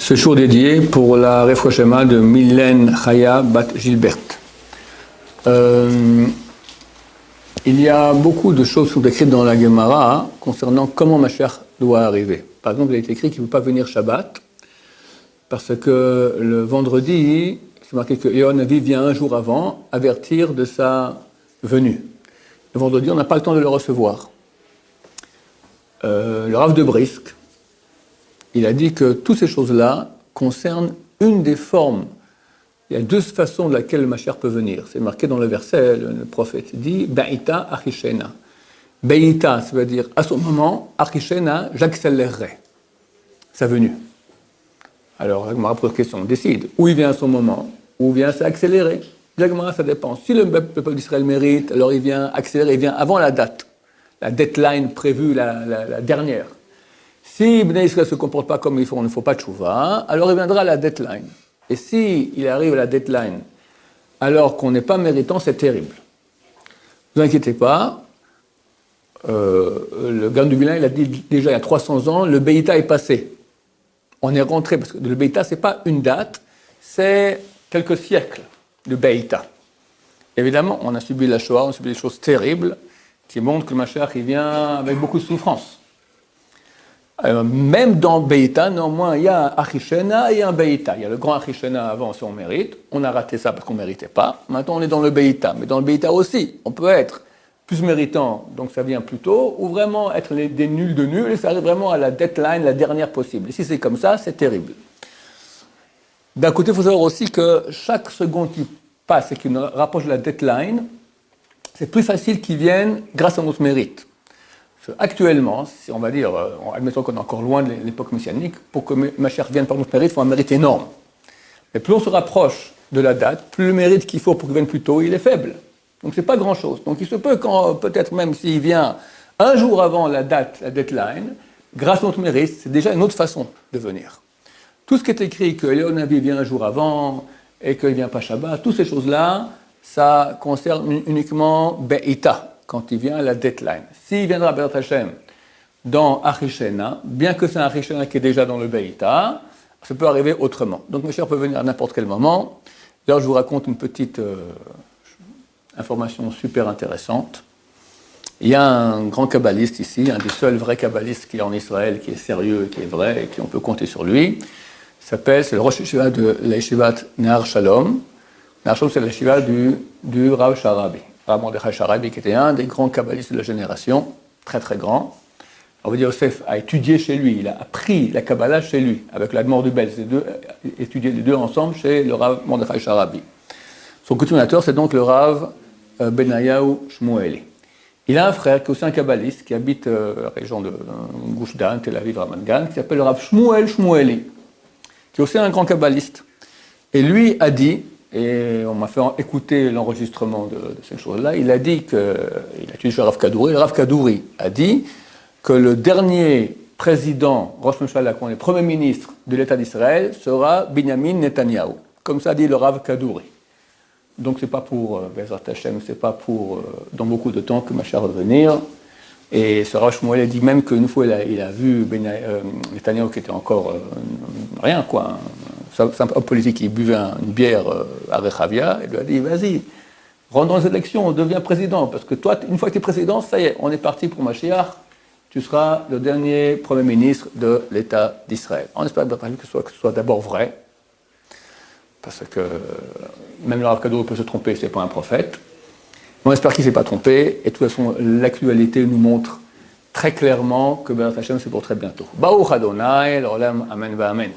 ce jour dédié pour la Refoua Shema de Mylène Chaya Bat Gilbert. Il y a beaucoup de choses qui sont écrites dans la Gemara concernant comment Mashiach doit arriver. Par exemple, il a été écrit qu'il ne peut pas venir Shabbat parce que le vendredi, c'est marqué que Eliyahu Hanavi vient un jour avant avertir de sa venue. Le vendredi, on n'a pas le temps de le recevoir. Le Rav de Brisk, il a dit que toutes ces choses-là concernent une des formes. Il y a deux façons de laquelle le Mashiach peut venir. C'est marqué dans le verset, le prophète dit « Ba'ita achishena ». Ba'ita, ça veut dire à son moment, achishena, j'accélérerai sa venue. Alors, la Gemara pose la question, on décide. Où il vient à son moment, où vient s'accélérer. La Gemara, ça dépend. Si le peuple d'Israël mérite, alors il vient accélérer, il vient avant la date, la deadline prévue, la dernière. Si Bnei Israël ne se comporte pas comme il faut, on ne faut pas de tchouva, alors il viendra à la deadline. Et si il arrive à la deadline alors qu'on n'est pas méritant, c'est terrible. Ne vous inquiétez pas, le Gaon du Vilin, il a dit déjà il y a 300 ans, le Beïta est passé. On est rentré, parce que le Beïta, ce n'est pas une date, c'est quelques siècles de Beïta. Évidemment, on a subi la Shoah, on a subi des choses terribles qui montrent que le Mashiach, il vient avec beaucoup de souffrance. Même dans Beïta, néanmoins, il y a un Achishena et il y a un Beïta. Il y a le grand Achishena avant, si on mérite. On a raté ça parce qu'on ne méritait pas. Maintenant, on est dans le Beïta. Mais dans le Beïta aussi, on peut être plus méritant, donc ça vient plus tôt, ou vraiment être des nuls de nuls, et ça arrive vraiment à la deadline, la dernière possible. Et si c'est comme ça, c'est terrible. D'un côté, il faut savoir aussi que chaque seconde qui passe et qui nous rapproche de la deadline, c'est plus facile qu'il vienne grâce à notre mérite. Actuellement, si on va dire, admettons qu'on est encore loin de l'époque messianique, pour que Mashiach vienne par notre mérite, il faut un mérite énorme. Mais plus on se rapproche de la date, plus le mérite qu'il faut pour qu'il vienne plus tôt, il est faible. Donc c'est pas grand-chose. Donc il se peut, peut-être même s'il vient un jour avant la date, la deadline, grâce à notre mérite, c'est déjà une autre façon de venir. Tout ce qui est écrit, que Eliyahu Hanavi vient un jour avant, et qu'il ne vient pas Shabbat, toutes ces choses-là, ça concerne uniquement Be'ita, quand il vient à la deadline. S'il viendra Be'at Hashem dans Achishena, bien que c'est un Achishena qui est déjà dans le Be'ita, ça peut arriver autrement. Donc Mashiach peut venir à n'importe quel moment. D'ailleurs, je vous raconte une petite information super intéressante. Il y a un grand kabbaliste ici, un des seuls vrais kabbalistes qu'il y a en Israël, qui est sérieux, qui est vrai, et qu'on peut compter sur lui. C'est le Rosh Yeshiva de la Yeshivat Nehar Shalom. Nehar Shalom, c'est la Yeshiva du Rav Sharabi. Rav Mordechai Sharabi, qui était un des grands kabbalistes de la génération, très très grand. Rabbi Yosef a étudié chez lui, il a appris la Kabbalah chez lui, avec l'Admor du Belz, étudié les deux ensemble chez le Rav Mordechai Sharabi. Son continuateur, c'est donc le Rav Benayahu Shmueli. Il a un frère qui est aussi un kabbaliste, qui habite la région de Gush Dan, Tel Aviv, Ramat Gan, qui s'appelle le Rav Shmuel Shmueli, qui est aussi un grand kabbaliste. Et lui a dit, et on m'a fait écouter l'enregistrement de cette chose-là, il a dit il a étudié chez le Rav Kadouri, le Rav Kadouri a dit que le dernier président, Rosh Meshach, le premier ministre de l'État d'Israël, sera Binyamin Netanyahu. Comme ça dit le Rav Kadouri. Donc c'est pas pour Bezrat Hashem, c'est pas pour dans beaucoup de temps que Mashiach va venir. Et ce Rav Shmuel a dit même qu'une fois il a vu Netanyahu qui était encore rien quoi, un homme politique qui buvait une bière à Rechavia, il lui a dit vas-y, rentre dans les élections, on devient président, parce que toi, une fois que tu es président, ça y est, on est parti pour Mashiach, tu seras le dernier Premier ministre de l'État d'Israël. On espère que ce soit d'abord vrai, parce que même le Rav Kadouri peut se tromper, c'est pas un prophète. On espère qu'il ne s'est pas trompé, et de toute façon, l'actualité nous montre très clairement que Be'at Hashem, c'est pour très bientôt. Baruch Adonai, l'olam, amen va amen.